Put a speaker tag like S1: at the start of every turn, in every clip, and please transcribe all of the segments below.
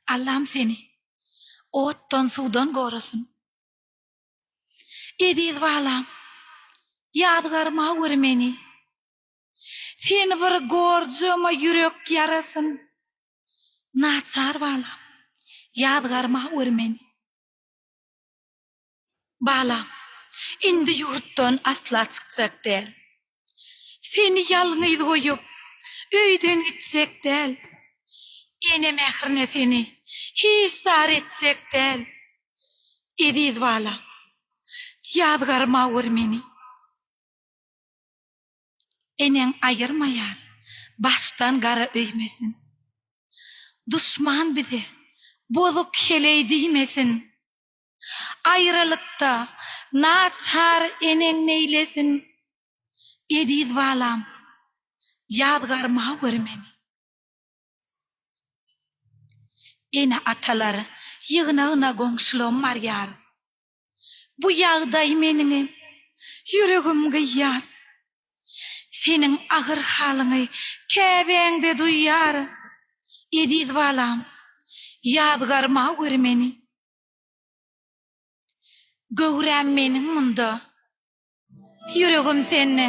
S1: Allah'ım seni ottan sudan korusun. Ediz valam, yadgarma görmeni. Seni bir gorjama yürek yarasın. Naçar valam, yadgarma görmeni. Balam, indi yurttan asla çıkacak değil. Seni yalnız koyup, öyden gidecek değil. Ene mehrine seni hiç dar edecek değil. Ediz valam, yadgarma görmeni. Enen ayırmayar, baştan gara öymesin. Düşman bizi bozuk keley deymesin. Ayrılıkta naçar enen neylesin. Ediz valam, yadgarma görmeni. Ene atalar yığına goňşulum marýar. Bu ýagdaý meniň yüregimge ýar. Senin agyr halyňy käbeňde duýýar. Ediz valam, yadgarma görmeni. Göwräm meniň munda, yüregim senne.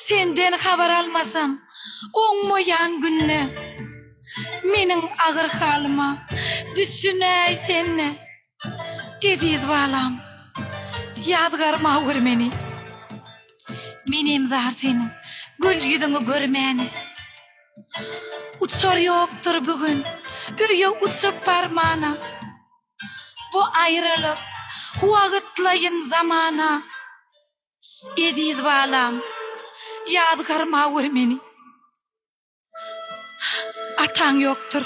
S1: Senden habar almasam, oňmaýan günne. Meniň agyr halyma düşünäý senne. Ediz valam, yadgarma görmeni. Menem zar senin gül yüzüňi görmäni. Uçar ýokdur bugün, öýe uçup barmana. Bu aýrylyk wagtlaýyn zamana. Ediz valam, yadgarma görmeni. Ataň ýokdur,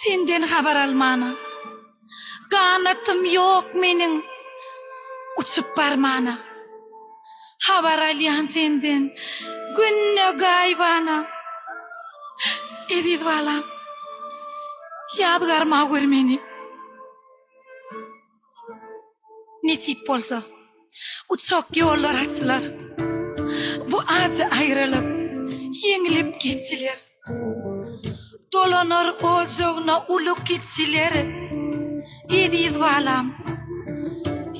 S1: senden habar almana. Ganatym ýok meniň, uçup barmana. Habar alýan senden, günne gaýbana. Ediz valam, yadgarma görmeni. Nesip bolsa, uçak ýollar açylar. Bu acı aýrylyk ýeňilip geçiler. Dolanar ozogna uluk geçiler. Ediz valam,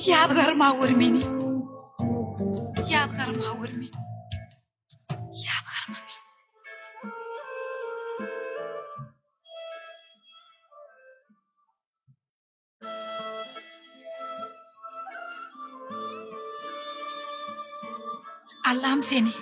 S1: yadgarma görmeni. Yadgarma görmeni. Yadgarma meni. Allah'ım seni